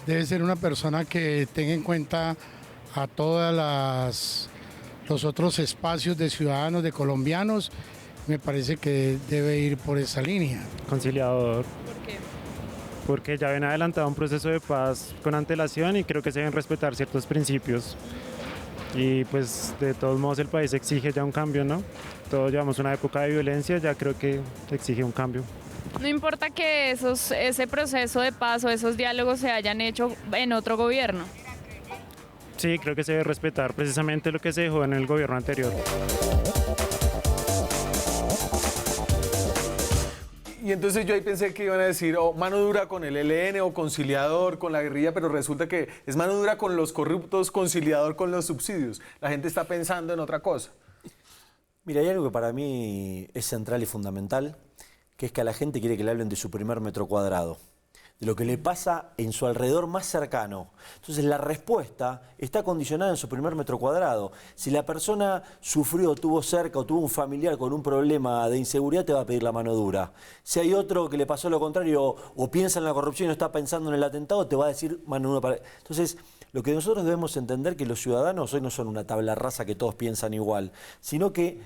debe ser una persona que tenga en cuenta a todos los otros espacios de ciudadanos, de colombianos. Me parece que debe ir por esa línea. Conciliador. ¿Por qué? Porque ya ven adelantado un proceso de paz con antelación y creo que se deben respetar ciertos principios. Y pues de todos modos el país exige ya un cambio, ¿no? Todos llevamos una época de violencia, ya creo que exige un cambio. No importa que ese proceso de paz o esos diálogos se hayan hecho en otro gobierno. Sí, creo que se debe respetar precisamente lo que se dejó en el gobierno anterior. Y entonces yo ahí pensé que iban a decir mano dura con el ELN o conciliador con la guerrilla, pero resulta que es mano dura con los corruptos, conciliador con los subsidios. La gente está pensando en otra cosa. Mira, hay algo que para mí es central y fundamental, que es que a la gente quiere que le hablen de su primer metro cuadrado, de lo que le pasa en su alrededor más cercano. Entonces la respuesta está condicionada en su primer metro cuadrado. Si la persona sufrió, tuvo cerca o tuvo un familiar con un problema de inseguridad, te va a pedir la mano dura. Si hay otro que le pasó lo contrario o piensa en la corrupción y no está pensando en el atentado, te va a decir mano dura. Entonces Lo que nosotros debemos entender que los ciudadanos hoy no son una tabla rasa que todos piensan igual, sino que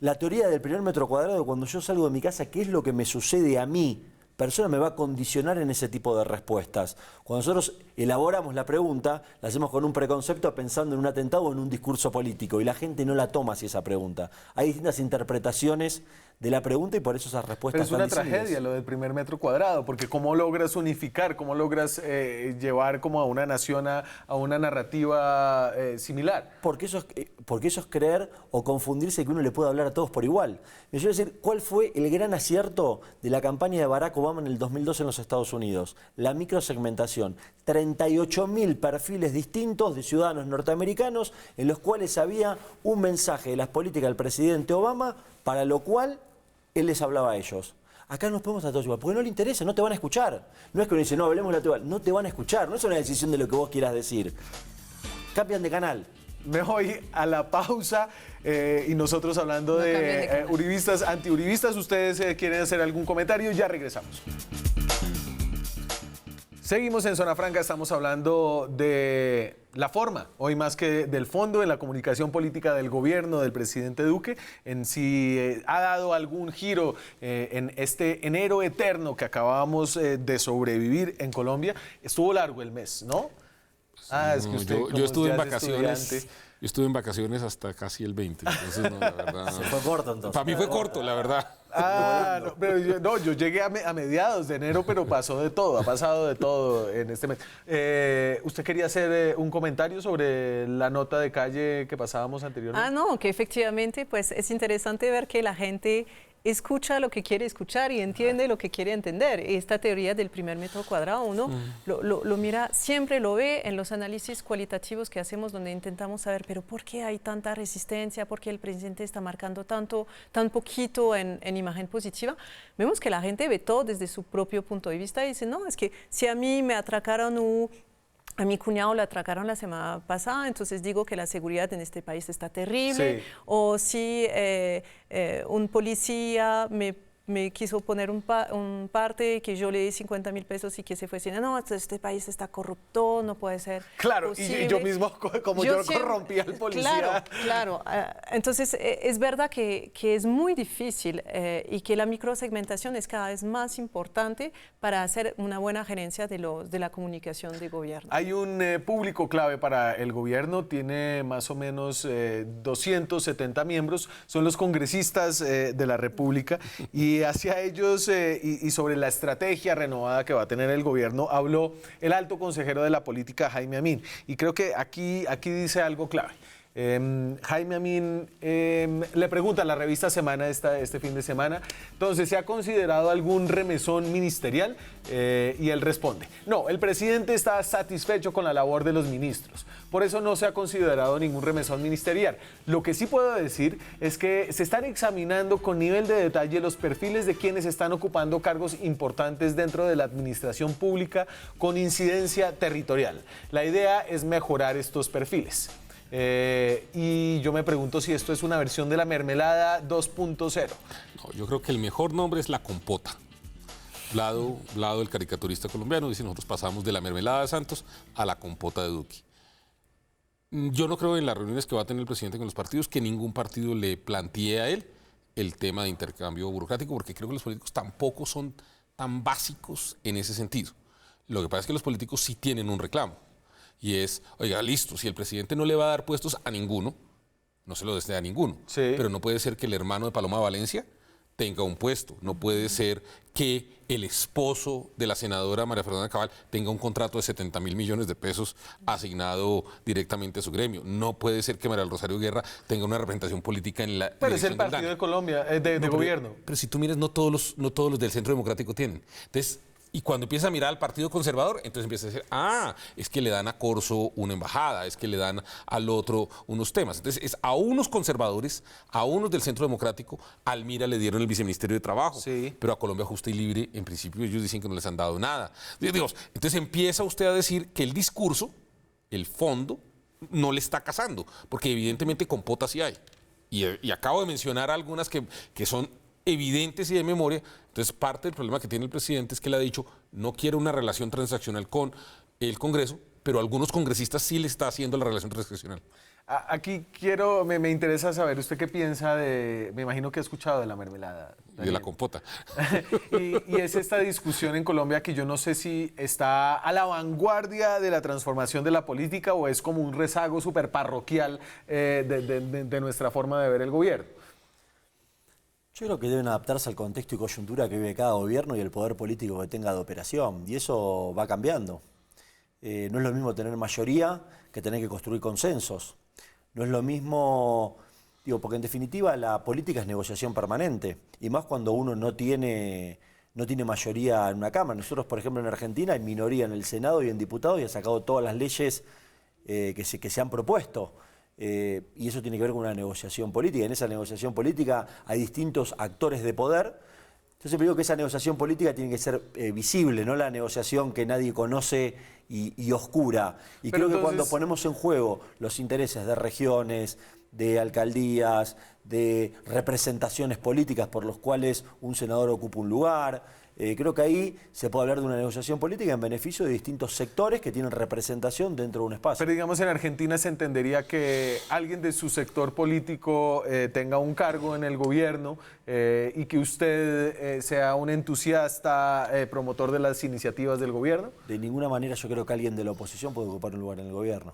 la teoría del primer metro cuadrado, cuando yo salgo de mi casa, ¿qué es lo que me sucede a mí? Persona me va a condicionar en ese tipo de respuestas. Cuando nosotros elaboramos la pregunta, la hacemos con un preconcepto pensando en un atentado o en un discurso político y la gente no la toma hacia esa pregunta. Hay distintas interpretaciones de la pregunta y por eso esas respuestas Pero es una tragedia lo del primer metro cuadrado, porque ¿cómo logras unificar, cómo logras llevar como a una nación a una narrativa similar? Porque eso es creer o confundirse que uno le puede hablar a todos por igual. Me quiero decir, ¿cuál fue el gran acierto de la campaña de Barack Obama en el 2012 en los Estados Unidos? La microsegmentación. 38.000 perfiles distintos de ciudadanos norteamericanos en los cuales había un mensaje de las políticas del presidente Obama, para lo cual él les hablaba a ellos. Acá nos podemos tratar igual, porque no le interesa, no te van a escuchar. No es que uno dice, no, hablemos la igual, no te van a escuchar, no es una decisión de lo que vos quieras decir. Cambian de canal. Me voy a la pausa y nosotros hablando de uribistas, antiuribistas. ¿Ustedes quieren hacer algún comentario? Ya regresamos. Seguimos en Zona Franca, estamos hablando de la forma, hoy más que del fondo, en la comunicación política del gobierno del presidente Duque, en si ha dado algún giro en este enero eterno que acabamos de sobrevivir en Colombia. Estuvo largo el mes, ¿no? Es que usted, yo estuve en vacaciones. Yo estuve en vacaciones hasta casi el 20, entonces no, la verdad. Se fue corto entonces. Para mí fue corto, la verdad. No, pero yo llegué a mediados de enero, pero pasó de todo, ha pasado de todo en este mes. ¿Usted quería hacer un comentario sobre la nota de calle que pasábamos anteriormente? No, que efectivamente pues es interesante ver que la gente escucha lo que quiere escuchar y entiende lo que quiere entender. Esta teoría del primer metro cuadrado, uno lo mira, siempre lo ve en los análisis cualitativos que hacemos donde intentamos saber, pero ¿por qué hay tanta resistencia? ¿Por qué el presidente está marcando tan poquito en imagen positiva? Vemos que la gente ve todo desde su propio punto de vista y dice, no, es que si a mí me atracaron a mi cuñado le atracaron la semana pasada, entonces digo que la seguridad en este país está terrible. Sí. O si un policía me quiso poner un parte que yo le di 50.000 pesos y que se fue diciendo, no, este país está corrupto, no puede ser posible. Y yo mismo, como yo corrompí al policía. Claro. Entonces, es verdad que es muy difícil y que la microsegmentación es cada vez más importante para hacer una buena gerencia de la comunicación de gobierno. Hay un público clave para el gobierno, tiene más o menos 270 miembros, son los congresistas de la República y hacia ellos y sobre la estrategia renovada que va a tener el gobierno habló el alto consejero de la política, Jaime Amín. Y creo que aquí dice algo clave. Jaime Amín le pregunta a la revista Semana este fin de semana, entonces, ¿se ha considerado algún remesón ministerial? Y él responde, no, el presidente está satisfecho con la labor de los ministros, por eso no se ha considerado ningún remesón ministerial. Lo que sí puedo decir es que se están examinando con nivel de detalle los perfiles de quienes están ocupando cargos importantes dentro de la administración pública con incidencia territorial. La idea es mejorar estos perfiles. Y yo me pregunto si esto es una versión de la mermelada 2.0. No, yo creo que el mejor nombre es la compota. Vlado, el caricaturista colombiano, dice, nosotros pasamos de la mermelada de Santos a la compota de Duque. Yo no creo en las reuniones que va a tener el presidente con los partidos que ningún partido le plantee a él el tema de intercambio burocrático, porque creo que los políticos tampoco son tan básicos en ese sentido. Lo que pasa es que los políticos sí tienen un reclamo. Y es, oiga, listo, si el presidente no le va a dar puestos a ninguno, no se lo desea a ninguno, sí. Pero no puede ser que el hermano de Paloma Valencia tenga un puesto, no puede ser que el esposo de la senadora María Fernanda Cabal tenga un contrato de 70.000 millones de pesos asignado directamente a su gremio, no puede ser que María del Rosario Guerra tenga una representación política en la Pero es el partido de Colombia, de gobierno. Pero si tú miras, no todos los del Centro Democrático tienen. Entonces, y cuando empieza a mirar al Partido Conservador, entonces empieza a decir, es que le dan a Corso una embajada, es que le dan al otro unos temas. Entonces, es a unos conservadores, a unos del Centro Democrático, al Mira le dieron el viceministerio de Trabajo, sí. Pero a Colombia Justa y Libre, en principio, ellos dicen que no les han dado nada. Entonces empieza usted a decir que el discurso, el fondo, no le está casando, porque evidentemente compota sí hay. Y acabo de mencionar algunas que son evidentes y de memoria. Entonces, parte del problema que tiene el presidente es que le ha dicho, no quiero una relación transaccional con el Congreso, pero a algunos congresistas sí les está haciendo la relación transaccional. Aquí me interesa saber usted qué piensa me imagino que ha escuchado de la mermelada. Y de la compota. y es esta discusión en Colombia que yo no sé si está a la vanguardia de la transformación de la política o es como un rezago súper parroquial de nuestra forma de ver el gobierno. Yo creo que deben adaptarse al contexto y coyuntura que vive cada gobierno y el poder político que tenga de operación, y eso va cambiando. No es lo mismo tener mayoría que tener que construir consensos. No es lo mismo, porque en definitiva la política es negociación permanente, y más cuando uno no tiene mayoría en una Cámara. Nosotros, por ejemplo, en Argentina hay minoría en el Senado y en diputados y ha sacado todas las leyes que se han propuesto. Y eso tiene que ver con una negociación política. En esa negociación política hay distintos actores de poder. Yo siempre digo que esa negociación política tiene que ser visible, no la negociación que nadie conoce y oscura. Y creo que cuando ponemos en juego los intereses de regiones, de alcaldías, de representaciones políticas por los cuales un senador ocupa un lugar, creo que ahí se puede hablar de una negociación política en beneficio de distintos sectores que tienen representación dentro de un espacio. Pero digamos en Argentina se entendería que alguien de su sector político tenga un cargo en el gobierno y que usted sea un entusiasta promotor de las iniciativas del gobierno. De ninguna manera yo creo que alguien de la oposición puede ocupar un lugar en el gobierno.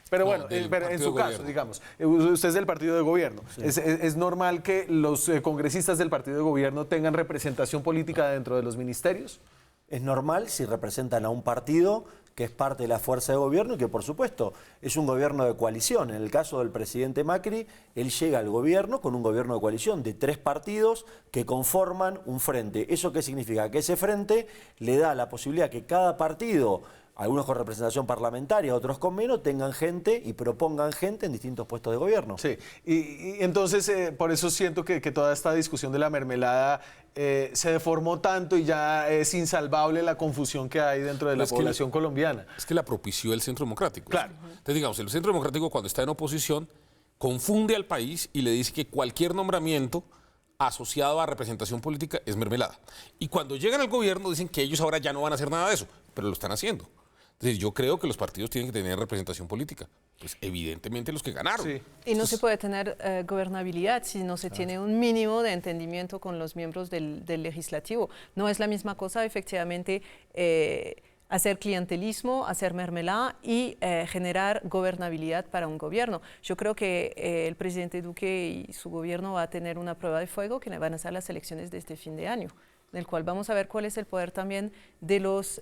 Pero bueno, pero en su caso, digamos, usted es del partido de gobierno. Sí. ¿Es normal que los congresistas del partido de gobierno tengan representación política dentro de los ministerios? Es normal si representan a un partido que es parte de la fuerza de gobierno y que, por supuesto, es un gobierno de coalición. En el caso del presidente Macri, él llega al gobierno con un gobierno de coalición de 3 partidos que conforman un frente. ¿Eso qué significa? Que ese frente le da la posibilidad que cada partido, algunos con representación parlamentaria, otros con menos, tengan gente y propongan gente en distintos puestos de gobierno. Sí, y entonces por eso siento que toda esta discusión de la mermelada se deformó tanto y ya es insalvable la confusión que hay dentro de la población colombiana. Es que la propició el Centro Democrático. Claro. Entonces, digamos, el Centro Democrático cuando está en oposición confunde al país y le dice que cualquier nombramiento asociado a representación política es mermelada. Y cuando llegan al gobierno dicen que ellos ahora ya no van a hacer nada de eso, pero lo están haciendo. Entonces, yo creo que los partidos tienen que tener representación política. Pues evidentemente los que ganaron. Sí. Y no se puede tener gobernabilidad si no se tiene un mínimo de entendimiento con los miembros del legislativo. No es la misma cosa, efectivamente, hacer clientelismo, hacer mermelada y generar gobernabilidad para un gobierno. Yo creo que el presidente Duque y su gobierno va a tener una prueba de fuego que van a ser las elecciones de este fin de año, en el cual vamos a ver cuál es el poder también de los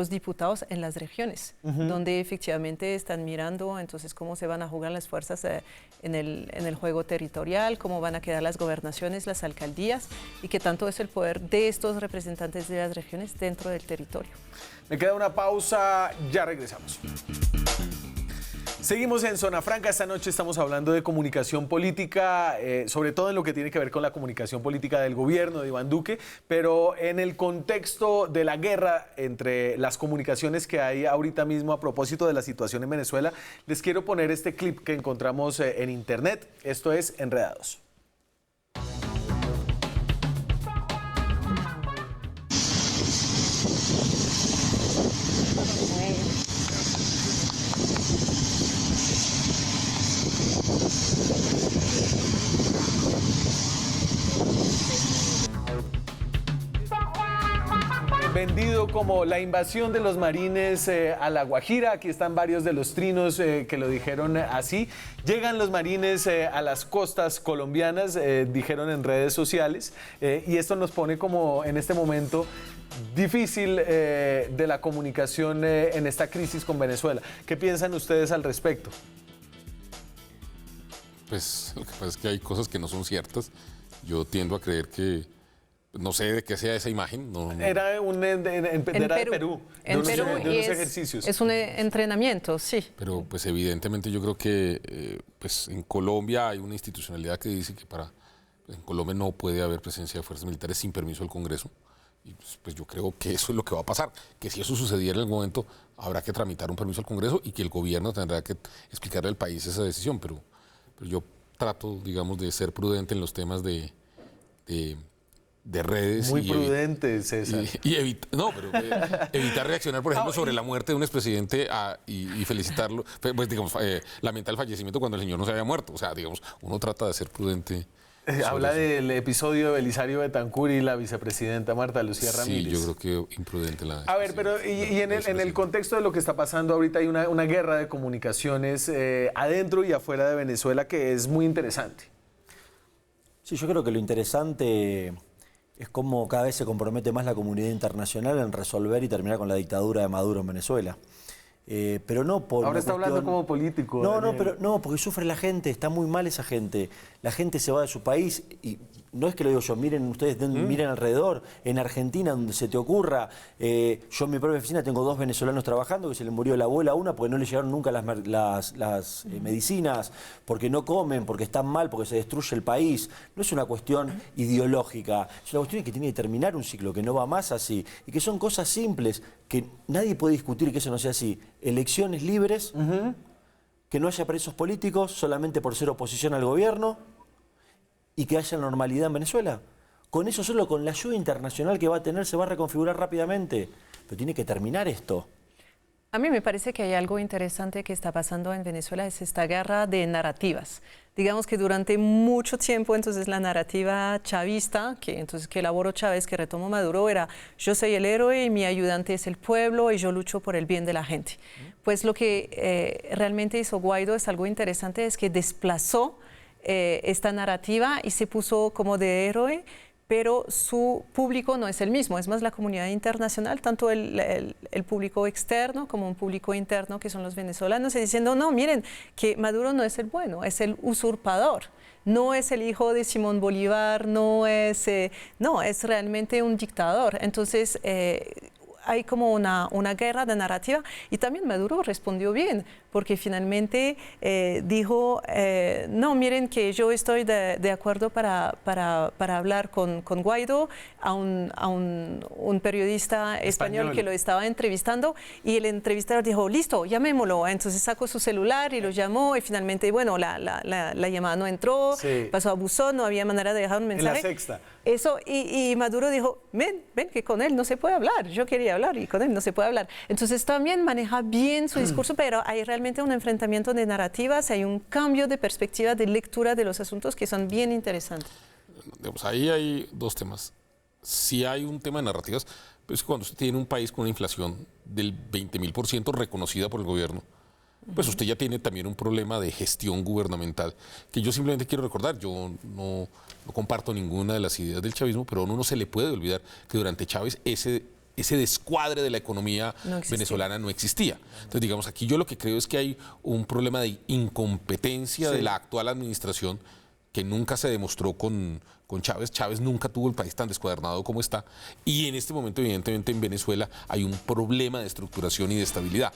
diputados en las regiones, donde efectivamente están mirando entonces cómo se van a jugar las fuerzas en el juego territorial, cómo van a quedar las gobernaciones, las alcaldías y qué tanto es el poder de estos representantes de las regiones dentro del territorio. Me queda una pausa, ya regresamos. Seguimos en Zona Franca. Esta noche estamos hablando de comunicación política, sobre todo en lo que tiene que ver con la comunicación política del gobierno de Iván Duque, pero en el contexto de la guerra entre las comunicaciones que hay ahorita mismo a propósito de la situación en Venezuela, les quiero poner este clip que encontramos en internet. Esto es Enredados. Vendido como la invasión de los marines a La Guajira. Aquí están varios de los trinos que lo dijeron así. Llegan los marines a las costas colombianas, dijeron en redes sociales, y esto nos pone como en este momento difícil de la comunicación en esta crisis con Venezuela. ¿Qué piensan ustedes al respecto? Pues lo que pasa es que hay cosas que no son ciertas. Yo tiendo a creer que no sé de qué sea esa imagen. No. Era de Perú. En Perú, de unos ejercicios. Es un entrenamiento, sí. Pero pues evidentemente yo creo que pues en Colombia hay una institucionalidad que dice que en Colombia no puede haber presencia de fuerzas militares sin permiso del Congreso. Y pues yo creo que eso es lo que va a pasar. Que si eso sucediera en algún momento, habrá que tramitar un permiso al Congreso y que el gobierno tendrá que explicarle al país esa decisión. Pero yo trato, digamos, de ser prudente en los temas de de redes. Muy prudente, César. Evitar reaccionar, por ejemplo, sobre la muerte de un expresidente y felicitarlo, pues digamos, lamentar el fallecimiento cuando el señor no se había muerto. O sea, digamos, uno trata de ser prudente. Habla del episodio de Belisario Betancur y la vicepresidenta Marta Lucía Ramírez. Sí, yo creo que imprudente la... A ver, pero y en el contexto de lo que está pasando ahorita hay una guerra de comunicaciones adentro y afuera de Venezuela que es muy interesante. Sí, yo creo que lo interesante es cómo cada vez se compromete más la comunidad internacional en resolver y terminar con la dictadura de Maduro en Venezuela. Pero no por ahora está hablando como político. No, porque sufre la gente, está muy mal esa gente. La gente se va de su país y no es que lo digo yo, miren ustedes, miren alrededor, en Argentina, donde se te ocurra. Yo en mi propia oficina tengo 2 venezolanos trabajando que se le murió la abuela a una porque no le llegaron nunca las medicinas, porque no comen, porque están mal, porque se destruye el país. No es una cuestión ideológica, es una cuestión que tiene que terminar un ciclo, que no va más así y que son cosas simples, que nadie puede discutir que eso no sea así. Elecciones libres, que no haya presos políticos solamente por ser oposición al gobierno y que haya normalidad en Venezuela. Con eso solo, con la ayuda internacional que va a tener, se va a reconfigurar rápidamente. Pero tiene que terminar esto. A mí me parece que hay algo interesante que está pasando en Venezuela, es esta guerra de narrativas. Digamos que durante mucho tiempo, entonces, la narrativa chavista, que elaboró Chávez, que retomó Maduro, era yo soy el héroe y mi ayudante es el pueblo y yo lucho por el bien de la gente. Pues lo que realmente hizo Guaidó es algo interesante, es que desplazó esta narrativa y se puso como de héroe, pero su público no es el mismo, es más la comunidad internacional, tanto el público externo como un público interno, que son los venezolanos, y diciendo, no, miren, que Maduro no es el bueno, es el usurpador, no es el hijo de Simón Bolívar, no, es realmente un dictador. Entonces, hay como una guerra de narrativa y también Maduro respondió bien, porque finalmente dijo, no, miren que yo estoy de acuerdo para hablar con Guaidó, a un periodista español que lo estaba entrevistando, y el entrevistador dijo, listo, llamémoslo. Entonces sacó su celular y lo llamó y finalmente, bueno, la llamada no entró, pasó a buzón, no había manera de dejar un mensaje. En La Sexta. Eso, y Maduro dijo, ven, que con él no se puede hablar, yo quería hablar y con él no se puede hablar. Entonces también maneja bien su discurso, pero hay realmente un enfrentamiento de narrativas, hay un cambio de perspectiva, de lectura de los asuntos que son bien interesantes. Ahí hay 2 temas. Si hay un tema de narrativas, pues cuando usted tiene un país con una inflación del 20.000% reconocida por el gobierno, pues usted ya tiene también un problema de gestión gubernamental, que yo simplemente quiero recordar. Yo no comparto ninguna de las ideas del chavismo, pero a uno no se le puede olvidar que durante Chávez ese descuadre de la economía venezolana no existía. Entonces, digamos, aquí yo lo que creo es que hay un problema de incompetencia de la actual administración que nunca se demostró con Chávez. Chávez nunca tuvo el país tan descuadernado como está, y en este momento, evidentemente, en Venezuela hay un problema de estructuración y de estabilidad.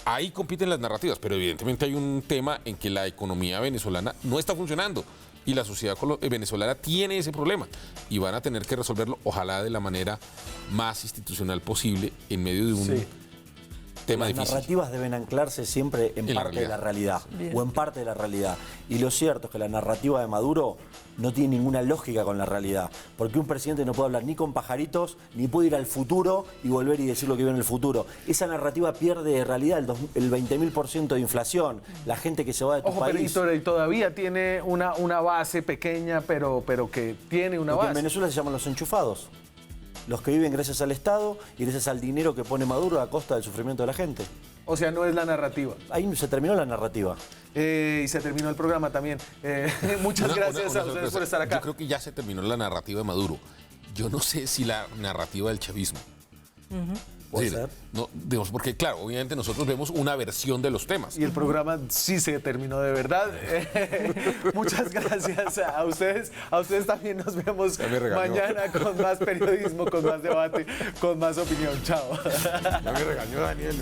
Ahí compiten las narrativas, pero evidentemente hay un tema en que la economía venezolana no está funcionando y la sociedad venezolana tiene ese problema y van a tener que resolverlo, ojalá de la manera más institucional posible, en medio de un tema difícil. Las narrativas deben anclarse siempre en parte de la realidad, o en parte de la realidad. Y lo cierto es que la narrativa de Maduro no tiene ninguna lógica con la realidad, porque un presidente no puede hablar ni con pajaritos, ni puede ir al futuro y volver y decir lo que vive en el futuro. Esa narrativa pierde de realidad el 20.000% de inflación, la gente que se va de tu país. Pero y todavía tiene una base pequeña, pero que tiene una base. En Venezuela se llaman los enchufados. Los que viven gracias al Estado y gracias al dinero que pone Maduro a costa del sufrimiento de la gente. O sea, no es la narrativa. Ahí se terminó la narrativa. Y se terminó el programa también. Muchas gracias a ustedes por estar acá. Yo creo que ya se terminó la narrativa de Maduro. Yo no sé si la narrativa del chavismo. ¿Puede ser? No, digamos, porque claro, obviamente nosotros vemos una versión de los temas. Y el programa sí se terminó de verdad. Muchas gracias a ustedes. A ustedes también nos vemos mañana con más periodismo, con más debate, con más opinión. Chao. Ya me regañó Daniel.